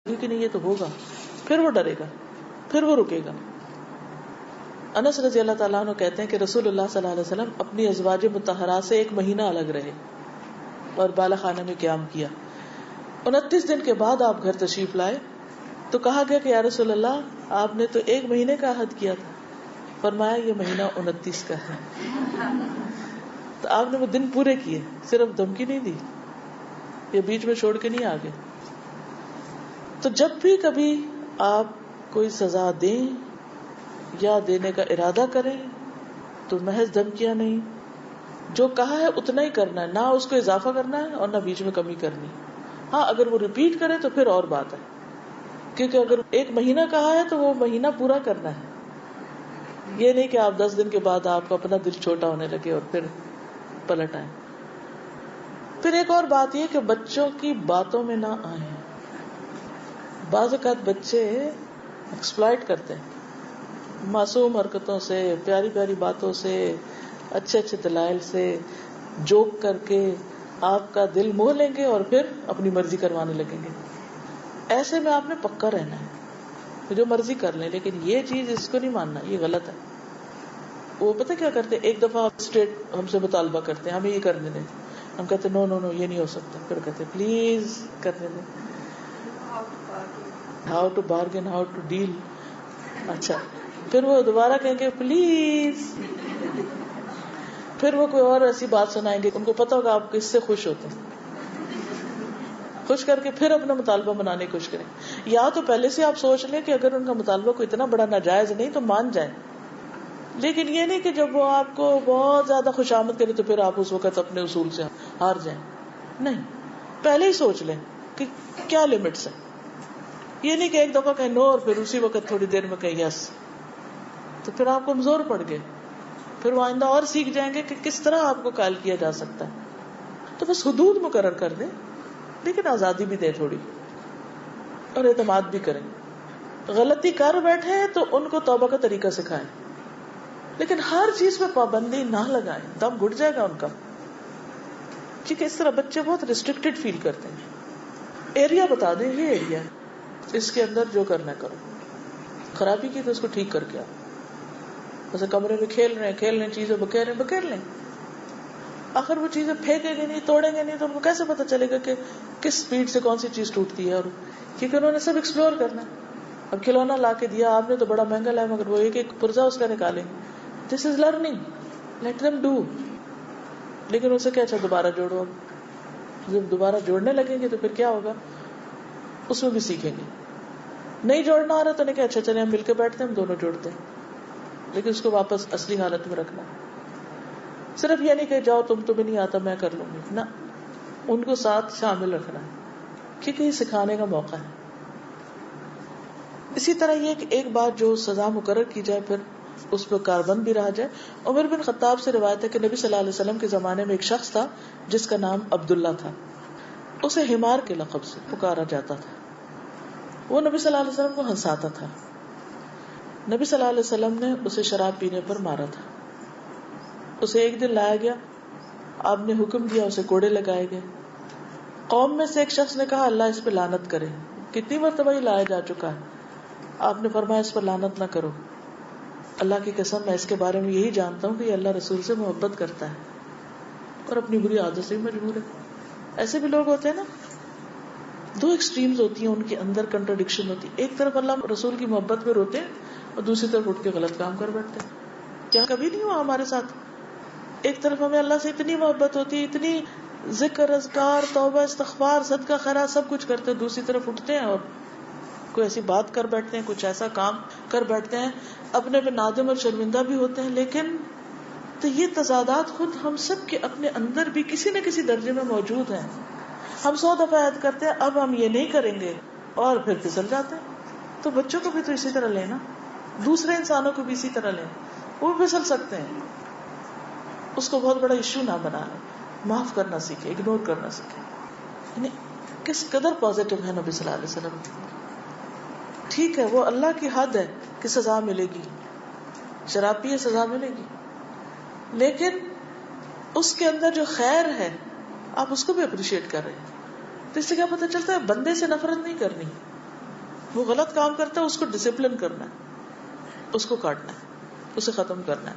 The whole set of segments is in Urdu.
کہ نہیں یہ تو ہوگا، پھر وہ ڈرے گا، پھر وہ رکے گا. انس رضی اللہ تعالیٰ عنہ کہتے ہیں کہ رسول اللہ صلی اللہ علیہ وسلم اپنی ازواج مطہرات سے 1 مہینہ الگ رہے اور بالا خانہ میں قیام کیا. 29 دن کے بعد آپ گھر تشریف لائے تو کہا گیا کہ یا رسول اللہ آپ نے تو 1 مہینے کا عہد کیا تھا. فرمایا یہ مہینہ 29 کا ہے. تو آپ نے وہ دن پورے کیے، صرف دھمکی نہیں دی، یہ بیچ میں چھوڑ کے نہیں آگے. تو جب بھی کبھی آپ کوئی سزا دیں یا دینے کا ارادہ کریں تو محض دھمکیاں نہیں، جو کہا ہے اتنا ہی کرنا ہے، نہ اس کو اضافہ کرنا ہے اور نہ بیچ میں کمی کرنی. ہاں اگر وہ ریپیٹ کرے تو پھر اور بات ہے، کیونکہ اگر 1 مہینہ کہا ہے تو وہ مہینہ پورا کرنا ہے. یہ نہیں کہ آپ 10 دن کے بعد آپ کو اپنا دل چھوٹا ہونے لگے اور پھر پلٹ آئے. پھر ایک اور بات یہ کہ بچوں کی باتوں میں نہ آئیں. بعض اوقات بچے ایکسپلائٹ کرتے ہیں، معصوم حرکتوں سے، پیاری پیاری باتوں سے، اچھے اچھے دلائل سے جوک کر کے آپ کا دل موہ لیں گے اور پھر اپنی مرضی کروانے لگیں گے. ایسے میں آپ نے پکا رہنا ہے، جو مرضی کر لیں، لیکن یہ چیز اس کو نہیں ماننا، یہ غلط ہے. وہ پتہ کیا کرتے، ایک دفعہ اسٹیٹ ہم سے مطالبہ کرتے ہیں ہمیں یہ کرنے دیں، ہم کہتے نو نو نو یہ نہیں ہو سکتا، پھر کہتے پلیز کرنے دیں. How to bargain, how to deal. اچھا پھر وہ دوبارہ کہیں گے پلیز، پھر وہ کوئی اور ایسی بات سنائیں گے، ان کو پتا ہوگا آپ کس سے خوش ہوتے ہیں، خوش کر کے پھر اپنا مطالبہ منانے کی کوشش کریں. یا تو پہلے سے آپ سوچ لیں کہ اگر ان کا مطالبہ کوئی اتنا بڑا ناجائز نہیں تو مان جائیں، لیکن یہ نہیں کہ جب وہ آپ کو بہت زیادہ خوشامد کرے تو پھر آپ اس وقت اپنے اصول سے ہار جائیں. نہیں، پہلے ہی سوچ لیں کہ کیا لمٹس ہے. یہ نہیں کہ ایک دفعہ کہیں نو اور پھر اسی وقت تھوڑی دیر میں کہیں یس، تو پھر آپ کمزور پڑ گئے. پھر وہ آئندہ اور سیکھ جائیں گے کہ کس طرح آپ کو قائل کیا جا سکتا ہے. تو بس حدود مقرر کر دیں، لیکن آزادی بھی دیں تھوڑی، اور اعتماد بھی کریں. غلطی کر بیٹھے تو ان کو توبہ کا طریقہ سکھائیں، لیکن ہر چیز پہ پابندی نہ لگائیں، دم گھٹ جائے گا ان کا. کیونکہ اس طرح بچے بہت ریسٹرکٹڈ فیل کرتے ہیں. ایریا بتا دیں، یہ ایریا ہے، اس کے اندر جو کرنا ہے کرو. خرابی کی تو اس کو ٹھیک کر کے آؤ. جیسے کمرے میں کھیل رہے ہیں چیزیں بکیر لیں. آخر وہ چیزیں پھینکیں گے نہیں، توڑیں گے نہیں، تو ان کو کیسے پتا چلے گا کہ کس سپیڈ سے کون سی چیز ٹوٹتی ہے. اور کیونکہ انہوں نے سب ایکسپلور کرنا ہے. اب کھلونا لا کے دیا آپ نے تو بڑا مہنگا لایا، مگر وہ ایک پرزا اس کا نکالیں گے. This is learning, let them do. لیکن اسے کیا، اچھا دوبارہ جوڑو. جب دوبارہ جوڑنے لگیں گے تو پھر کیا ہوگا، اس میں بھی سیکھیں گے. نہیں جوڑنا آ رہا تو نہیں کہ اچھا چلے ہم مل کے بیٹھتے ہیں، ہم دونوں جوڑتے ہیں، لیکن اس کو واپس اصلی حالت میں رکھنا. صرف یہ نہیں کہ جاؤ تمہیں نہیں آتا میں کر لوں گی، نہ، ان کو ساتھ شامل رکھنا ہے، کیونکہ یہ سکھانے کا موقع ہے. اسی طرح یہ کہ ایک بات جو سزا مقرر کی جائے پھر اس پہ کاربند بھی رہا جائے. عمر بن خطاب سے روایت ہے کہ نبی صلی اللہ علیہ وسلم کے زمانے میں ایک شخص تھا جس کا نام عبداللہ تھا. اسے حمار کے لقب سے پکارا جاتا تھا. وہ نبی صلی اللہ علیہ وسلم کو ہنساتا تھا. نبی صلی اللہ علیہ وسلم نے اسے شراب پینے پر مارا تھا. اسے ایک دن لایا گیا، آپ نے حکم دیا، اسے کوڑے لگائے گئے. قوم میں سے ایک شخص نے کہا اللہ اس پہ لعنت کرے. کتنی مرتبہ یہ لایا جا چکا ہے. آپ نے فرمایا اس پر لعنت نہ کرو، اللہ کی قسم میں اس کے بارے میں یہی جانتا ہوں کہ یہ اللہ رسول سے محبت کرتا ہے اور اپنی بری عادت سے بھی مجبور ہے. ایسے بھی لوگ ہوتے ہیں نا، 2 ایکسٹریمز ہوتی ہیں ان کے اندر، کنٹراڈکشن ہوتی ہے. ایک طرف اللہ رسول کی محبت میں روتے ہیں اور دوسری طرف اٹھ کے غلط کام کر بیٹھتے ہیں. کیا کبھی نہیں ہوا ہمارے ساتھ؟ ایک طرف ہمیں اللہ سے اتنی محبت ہوتی ہے، اتنی ذکر، اذکار، توبہ، استغفار، صدقہ خیرات سب کچھ کرتے ہیں، دوسری طرف اٹھتے ہیں اور کوئی ایسی بات کر بیٹھتے ہیں، کچھ ایسا کام کر بیٹھتے ہیں، اپنے پہ نادم اور شرمندہ بھی ہوتے ہیں. لیکن تو یہ تضادات خود ہم سب کے اپنے اندر بھی کسی نہ کسی درجے میں موجود ہیں. ہم 100 دفعہ عہد کرتے ہیں اب ہم یہ نہیں کریں گے اور پھر پھسل جاتے ہیں. تو بچوں کو بھی تو اسی طرح لینا، دوسرے انسانوں کو بھی اسی طرح لیں، وہ بھی پھسل سکتے ہیں. اس کو بہت بڑا ایشو نہ بنائیں، معاف کرنا سیکھیں، اگنور کرنا سیکھیں. یعنی کس قدر پازیٹو ہے نبی صلی اللہ علیہ وسلم. ٹھیک ہے وہ اللہ کی حد ہے کہ سزا ملے گی، شراب پیے سزا ملے گی، لیکن اس کے اندر جو خیر ہے آپ اس کو بھی اپریشیٹ کر رہے ہیں. تو اس سے کیا پتہ چلتا ہے، بندے سے نفرت نہیں کرنی، وہ غلط کام کرتا ہے اس کو ڈسپلن کرنا ہے، اس کو کاٹنا ہے، اسے ختم کرنا ہے.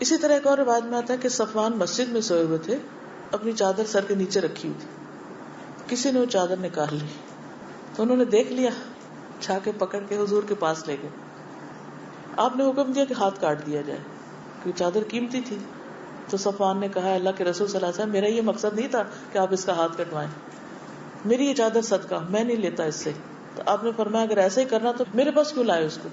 اسی طرح ایک اور روایت میں آتا ہے کہ صفوان مسجد میں سوئے ہوئے تھے، اپنی چادر سر کے نیچے رکھی ہوئی تھی، کسی نے وہ چادر نکال لی تو انہوں نے دیکھ لیا، چھا کے پکڑ کے حضور کے پاس لے گئے. آپ نے حکم دیا کہ ہاتھ کاٹ دیا جائے کیونکہ چادر قیمتی تھی. تو صفوان نے کہا اللہ کے رسول صلی اللہ علیہ وسلم میرا یہ مقصد نہیں تھا کہ آپ اس کا ہاتھ کٹوائیں، میری یہ چادر صدقہ، میں نہیں لیتا اس سے. تو آپ نے فرمایا اگر ایسے ہی کرنا تو میرے پاس کیوں لائے اس کو.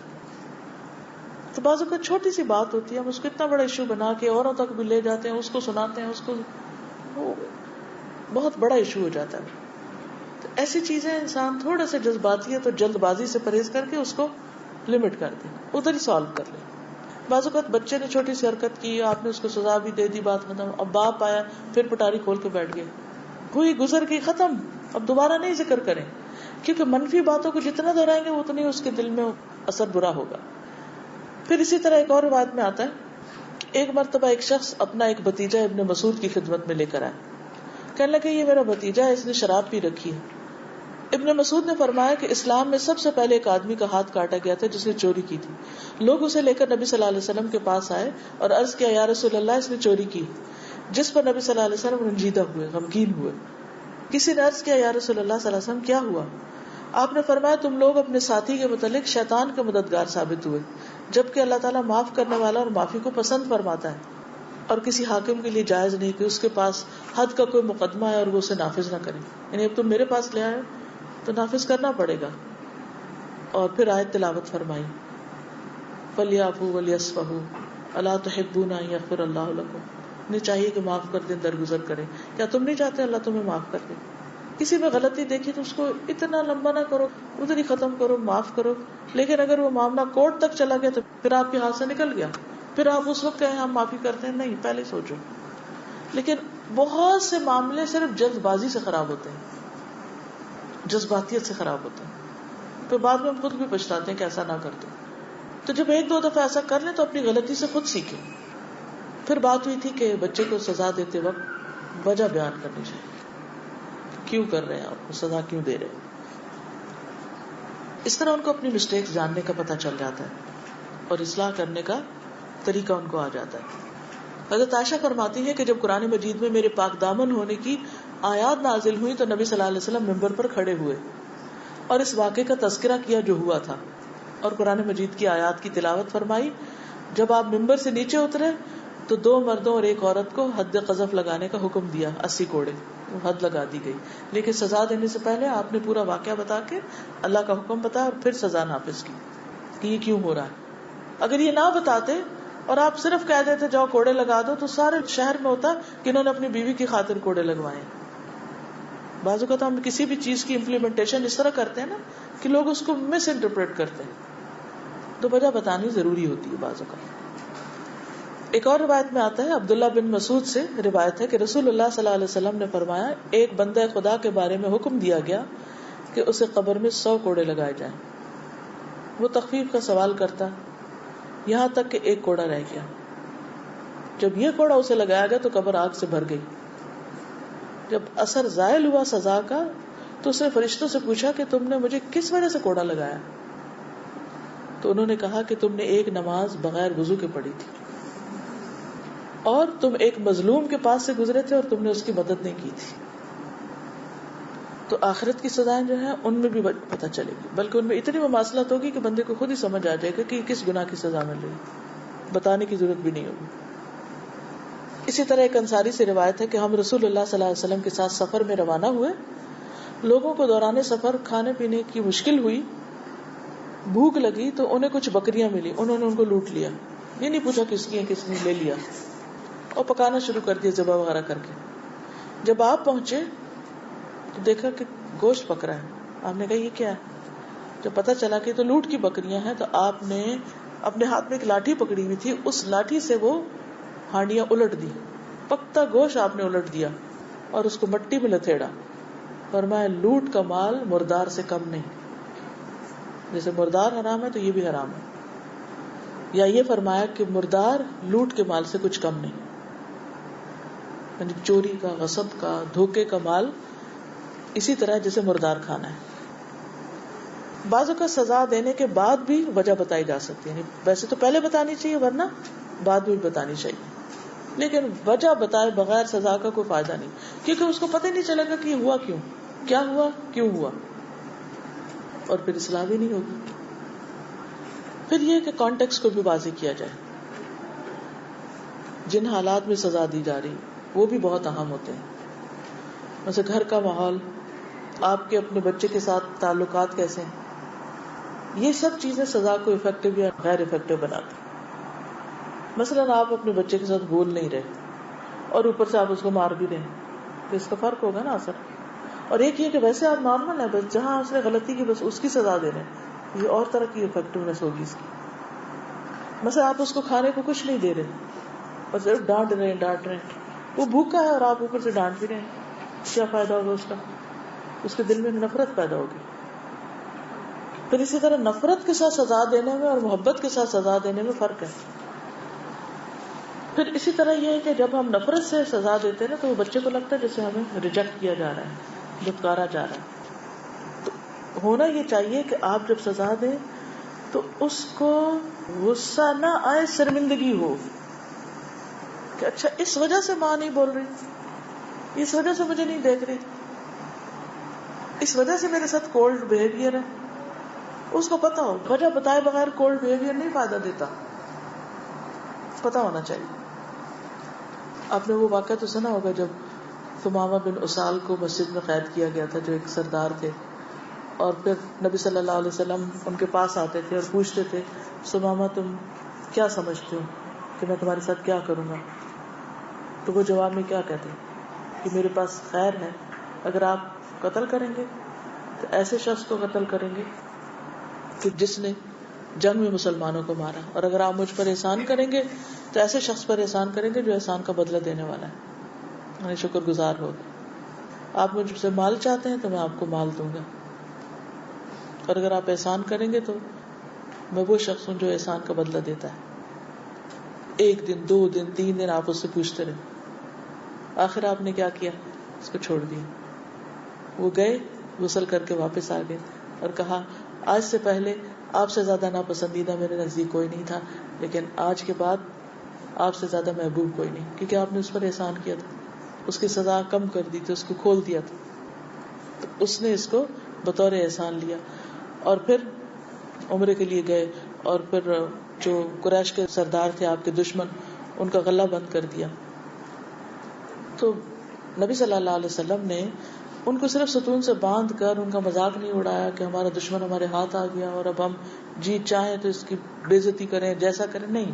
تو بعض اوقات چھوٹی سی بات ہوتی ہے ہم اس کو اتنا بڑا ایشو بنا کے اوروں تک بھی لے جاتے ہیں، اس کو سناتے ہیں، اس کو وہ بہت بڑا ایشو ہو جاتا ہے. تو ایسی چیزیں انسان تھوڑا سا جذباتی ہے تو جلد بازی سے پرہیز کر کے اس کو لمٹ کر دے، ادھر ہی سالو کر لے. بعض اوقات بچے نے چھوٹی سی حرکت کی، آپ نے اس کو سزا بھی دے دی، بات ختم. اب باپ آیا پھر پٹاری کھول کے بیٹھ گئے، ہوئی گزر گئی، ختم، اب دوبارہ نہیں ذکر کریں، کیونکہ منفی باتوں کو جتنا دہرائیں گے اتنی اس کے دل میں اثر برا ہوگا. پھر اسی طرح ایک اور روایت میں آتا ہے ایک مرتبہ ایک شخص اپنا ایک بھتیجا ابن مسعود کی خدمت میں لے کر آیا، کہنے لگے یہ میرا بھتیجا ہے، اس نے شراب پی رکھی ہے. ابن مسعود نے فرمایا کہ اسلام میں سب سے پہلے ایک آدمی کا ہاتھ کاٹا گیا تھا جس نے چوری کی تھی. لوگ اسے لے کر نبی صلی اللہ علیہ وسلم کے پاس آئے اور عرض کیا یا رسول اللہ اس نے چوری کی، جس پر نبی صلی اللہ علیہ وسلم رنجیدہ ہوئے، غمگین ہوئے. کسی نے عرض کیا یا رسول اللہ صلی اللہ علیہ وسلم کیا ہوا؟ آپ نے فرمایا تم لوگ اپنے ساتھی کے متعلق شیطان کے مددگار ثابت ہوئے، جبکہ اللہ تعالیٰ معاف کرنے والا اور معافی کو پسند فرماتا ہے. اور کسی حاکم کے لیے جائز نہیں کہ اس کے پاس حد کا کوئی مقدمہ ہے اور وہ اسے نافذ نہ کرے. یعنی اب تم میرے پاس لے آئے تو نافذ کرنا پڑے گا. اور پھر آیت تلاوت فرمائی فَلْيَعْفُوا وَلْيَصْفَحُوا أَلَا تُحِبُّونَ أَن يَغْفِرَ اللَّهُ لَكُمْ، انہیں چاہیے کہ معاف کر دیں، درگزر کریں. کیا تم نہیں چاہتے اللہ تمہیں معاف کر دے؟ کسی میں غلطی دیکھی تو اس کو اتنا لمبا نہ کرو، ادھر ہی ختم کرو، معاف کرو. لیکن اگر وہ معاملہ کورٹ تک چلا گیا تو پھر آپ کے ہاتھ سے نکل گیا، پھر آپ اس وقت کہیں ہم معافی کرتے ہیں، نہیں، پہلے سوچو. لیکن بہت سے معاملے صرف جلد بازی سے خراب ہوتے ہیں، جذباتیت سے خراب ہوتے ہیں، پھر بعد میں ہم خود بھی پچھتاتے ہیں کہ ایسا نہ کرتے. تو جب ایک دو دفعہ ایسا کر لیں تو اپنی غلطی سے خود سیکھیں. پھر بات ہوئی تھی کہ بچے کو سزا دیتے وقت وجہ بیان کرنی چاہیے، کیوں کر رہے ہیں آپ کو سزا، کیوں دے رہے ہیں. اس طرح ان کو اپنی مسٹیکس جاننے کا پتہ چل جاتا ہے اور اصلاح کرنے کا طریقہ ان کو آ جاتا ہے. حضرت عائشہ فرماتی ہے کہ جب قرآن مجید میں میرے پاک دامن ہونے کی آیات نازل ہوئی تو نبی صلی اللہ علیہ وسلم منبر پر کھڑے ہوئے اور اس واقعے کا تذکرہ کیا جو ہوا تھا اور قرآن مجید کی آیات کی تلاوت فرمائی. جب آپ منبر سے نیچے اترے تو 2 مردوں اور 1 عورت کو حد قذف لگانے کا حکم دیا، 80 کوڑے، حد لگا دی گئی. لیکن سزا دینے سے پہلے آپ نے پورا واقعہ بتا کے اللہ کا حکم بتایا اور پھر سزا نافذ کی کہ یہ کیوں ہو رہا ہے. اگر یہ نہ بتاتے اور آپ صرف کہہ دیتے جاؤ کوڑے لگا دو تو سارے شہر میں ہوتا کہ انہوں نے اپنی بیوی کی خاطر کوڑے لگوائے. بعض اوقات ہم کسی بھی چیز کی امپلیمنٹیشن اس طرح کرتے ہیں نا کہ لوگ اس کو مس انٹرپریٹ کرتے ہیں، تو وجہ بتانی ضروری ہوتی ہے بعض اوقات. ایک اور روایت میں آتا ہے عبداللہ بن مسعود سے روایت ہے کہ رسول اللہ صلی اللہ علیہ وسلم نے فرمایا ایک بندہ خدا کے بارے میں حکم دیا گیا کہ اسے قبر میں 100 کوڑے لگائے جائیں. وہ تخفیف کا سوال کرتا یہاں تک کہ 1 کوڑا رہ گیا. جب یہ کوڑا اسے لگایا گیا تو قبر آگ سے بھر گئی. جب اثر زائل ہوا سزا کا تو اس نے فرشتوں سے پوچھا کہ تم نے مجھے کس وجہ سے کوڑا لگایا؟ تو انہوں نے کہا کہ تم نے ایک نماز بغیر وضو کے پڑھی تھی اور تم ایک مظلوم کے پاس سے گزرے تھے اور تم نے اس کی مدد نہیں کی تھی. تو آخرت کی سزائیں جو ہیں ان میں بھی پتہ چلے گی، بلکہ ان میں اتنی مماثلت ہوگی کہ بندے کو خود ہی سمجھ آ جائے گا کہ کس گناہ کی سزا مل رہی، بتانے کی ضرورت بھی نہیں ہوگی. اسی طرح ایک انصاری سے روایت ہے کہ ہم رسول اللہ صلی اللہ علیہ وسلم کے ساتھ سفر میں روانہ ہوئے. لوگوں کو دوران سفر کھانے پینے کی مشکل ہوئی، بھوک لگی تو انہیں کچھ بکریاں ملی، انہوں نے ان کو لوٹ لیا. یہ نہیں پوچھا کس کی ہیں، کس نے لے لیا اور پکانا شروع کر دیا ذبح وغیرہ کر کے. جب آپ پہنچے تو دیکھا کہ گوشت پک رہا ہے. آپ نے کہا یہ کیا ہے؟ جب پتہ چلا کہ تو لوٹ کی بکریاں ہیں تو آپ نے اپنے ہاتھ میں ایک لاٹھی پکڑی ہوئی تھی، اس لاٹھی سے وہ ہانڈیاں الٹ دی، پکتا گوشت آپ نے الٹ دیا اور اس کو مٹی میں لتھیڑا. فرمایا لوٹ کا مال مردار سے کم نہیں. جیسے مردار حرام ہے تو یہ بھی حرام ہے. یا یہ فرمایا کہ مردار لوٹ کے مال سے کچھ کم نہیں، یعنی چوری کا، غصب کا، دھوکے کا مال اسی طرح جیسے مردار کھانا ہے. بعضوں کا سزا دینے کے بعد بھی وجہ بتائی جا سکتی ہے، ویسے تو پہلے بتانی چاہیے ورنہ بعد میں بھی بتانی چاہیے، لیکن وجہ بتائے بغیر سزا کا کوئی فائدہ نہیں، کیونکہ اس کو پتہ نہیں چلے گا کہ یہ ہوا کیوں، کیا ہوا، کیوں ہوا، اور پھر اصلاح بھی نہیں ہوگی۔ پھر یہ کہ کانٹیکسٹ کو بھی واضح کیا جائے، جن حالات میں سزا دی جا رہی وہ بھی بہت اہم ہوتے ہیں، جیسے گھر کا ماحول، آپ کے اپنے بچے کے ساتھ تعلقات کیسے ہیں، یہ سب چیزیں سزا کو افیکٹو یا غیر افیکٹو بناتی۔ مثلاً آپ اپنے بچے کے ساتھ بول نہیں رہے اور اوپر سے آپ اس کو مار بھی رہے ہیں، تو اس کا فرق ہوگا نا اثر۔ اور ایک یہ کہ ویسے آپ نارمل ہیں، بس جہاں اس نے غلطی کی بس اس کی سزا دے رہے ہیں، یہ اور طرح کی افیکٹونیس ہوگی اس کی۔ مثلا آپ اس کو کھانے کو کچھ نہیں دے رہے، بس ڈانٹ رہے ہیں، وہ بھوکا ہے اور آپ اوپر سے ڈانٹ بھی رہے ہیں، کیا فائدہ ہوگا اس کا؟ اس کے دل میں نفرت پیدا ہوگی۔ پھر اسی طرح نفرت کے ساتھ سزا دینے میں اور محبت کے ساتھ سزا دینے میں فرق ہے۔ پھر اسی طرح یہ ہے کہ جب ہم نفرت سے سزا دیتے ہیں نا، تو وہ بچے کو لگتا ہے جیسے ہمیں ریجیکٹ کیا جا رہا ہے، دھتکارا جا رہا ہے۔ تو ہونا یہ چاہیے کہ آپ جب سزا دیں تو اس کو غصہ نہ آئے، شرمندگی ہو کہ اچھا اس وجہ سے ماں نہیں بول رہی، اس وجہ سے مجھے نہیں دیکھ رہی، اس وجہ سے میرے ساتھ کولڈ بہیویئر ہے۔ اس کو پتا ہو، وجہ بتائے بغیر کولڈ بہیویئر نہیں فائدہ دیتا، پتا ہونا چاہیے۔ آپ نے وہ واقعہ تو سنا ہوگا جب ثمامہ بن اسال کو مسجد میں قید کیا گیا تھا، جو ایک سردار تھے، اور پھر نبی صلی اللہ علیہ وسلم ان کے پاس آتے تھے اور پوچھتے تھے، ثمامہ تم کیا سمجھتے ہو کہ میں تمہارے ساتھ کیا کروں گا؟ تو وہ جواب میں کیا کہتے کہ میرے پاس خیر ہے، اگر آپ قتل کریں گے تو ایسے شخص کو قتل کریں گے کہ جس نے جنگ میں مسلمانوں کو مارا، اور اگر آپ مجھ پر احسان کریں گے تو ایسے شخص پر احسان کریں گے جو احسان کا بدلہ دینے والا ہے، یعنی شکر گزار ہوگا۔ آپ مجھ سے مال چاہتے ہیں تو میں آپ کو مال دوں گا، اور اگر آپ احسان کریں گے تو میں وہ شخص ہوں جو احسان کا بدلہ دیتا ہے۔ ایک دن، 2 دن، 3 دن آپ اس سے پوچھتے رہے، آخر آپ نے کیا کیا؟ اس کو چھوڑ دیا۔ وہ گئے، غسل کر کے واپس آ گئے اور کہا آج سے پہلے آپ سے زیادہ ناپسندیدہ میرے نزدیک کوئی نہیں تھا، لیکن آج کے بعد آپ سے زیادہ محبوب کوئی نہیں، کیونکہ آپ نے اس پر احسان کیا تھا، اس کی سزا کم کر دی تھی، اس کو کھول دیا تھا، تو اس نے اس کو بطور احسان لیا۔ اور پھر عمرے کے لیے گئے، اور پھر جو قریش کے سردار تھے آپ کے دشمن، ان کا غلہ بند کر دیا۔ تو نبی صلی اللہ علیہ وسلم نے ان کو صرف ستون سے باندھ کر ان کا مذاق نہیں اڑایا کہ ہمارا دشمن ہمارے ہاتھ آ گیا اور اب ہم جی چاہیں تو اس کی بے عزتی کریں، جیسا کریں، نہیں۔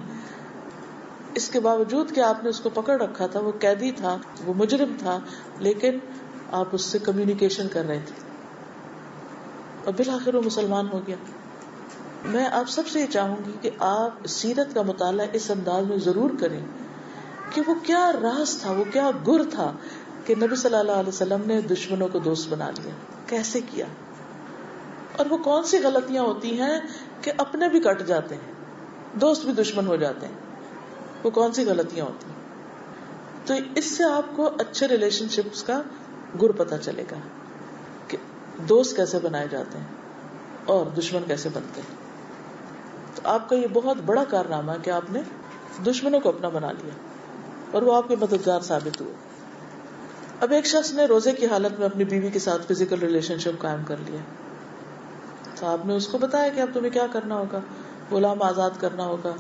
اس کے باوجود کہ آپ نے اس کو پکڑ رکھا تھا، وہ قیدی تھا، وہ مجرم تھا، لیکن آپ اس سے کمیونیکیشن کر رہے تھے اور بالآخر وہ مسلمان ہو گیا۔ میں آپ سب سے یہ چاہوں گی کہ آپ سیرت کا مطالعہ اس انداز میں ضرور کریں کہ وہ کیا راز تھا، وہ کیا گر تھا کہ نبی صلی اللہ علیہ وسلم نے دشمنوں کو دوست بنا لیا، کیسے کیا، اور وہ کون سی غلطیاں ہوتی ہیں کہ اپنے بھی کٹ جاتے ہیں، دوست بھی دشمن ہو جاتے ہیں، وہ کون سی غلطیاں ہوتی ہیں۔ تو اس سے آپ کو اچھے ریلیشن شپس کا گر پتا چلے گا کہ دوست کیسے بنائے جاتے ہیں اور دشمن کیسے بنتے ہیں۔ تو آپ کا یہ بہت بڑا کارنامہ ہے کہ آپ نے دشمنوں کو اپنا بنا لیا اور وہ آپ کے مددگار ثابت ہوئے۔ اب ایک شخص نے روزے کی حالت میں اپنی بیوی کے ساتھ فزیکل ریلیشن شپ قائم کر لیا، تو آپ نے اس کو بتایا کہ اب تمہیں کیا کرنا ہوگا، غلام آزاد کرنا ہوگا،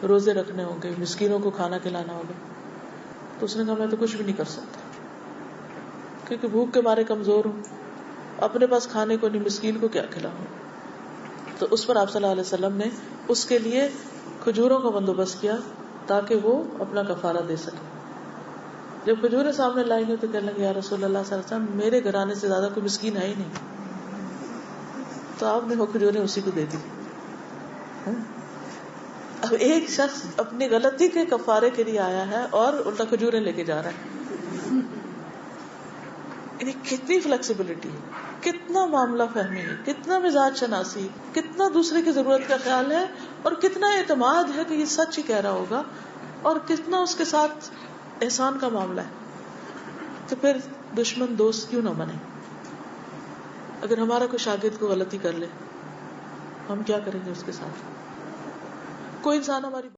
روزے رکھنے ہوں گے، مسکینوں کو کھانا کھلانا ہوگا۔ تو اس نے کہا میں تو کچھ بھی نہیں کر سکتا، کیونکہ بھوک کے مارے کمزور ہوں، اپنے پاس کھانے کو نہیں، مسکین کو کیا کھلاؤں۔ تو اس پر آپ صلی اللہ علیہ وسلم نے اس کے لیے کھجوروں کا بندوبست کیا تاکہ وہ اپنا کفارہ دے سکے۔ جب کھجوریں سامنے لائیں گے تو کہنے لگے یا رسول اللہ صلی اللہ علیہ وسلم، میرے گھرانے سے زیادہ کوئی مسکین ہے ہی نہیں۔ تو آپ نے وہ کھجوریں اسی کو دے دی۔ اب ایک شخص اپنی غلطی کے کفارے کے لیے آیا ہے اور الٹا کھجوریں لے کے جا رہا ہے، یعنی کتنی فلیکسیبلٹی ہے، کتنا معاملہ فہمی ہے، کتنا مزاج شناسی، کتنا دوسرے کی ضرورت کا خیال ہے، اور کتنا اعتماد ہے کہ یہ سچ ہی کہہ رہا ہوگا، اور کتنا اس کے ساتھ احسان کا معاملہ ہے۔ تو پھر دشمن دوست کیوں نہ بنے؟ اگر ہمارا کوئی شاگرد کو غلطی کر لے، ہم کیا کریں گے اس کے ساتھ؟ کوئی انسان ہماری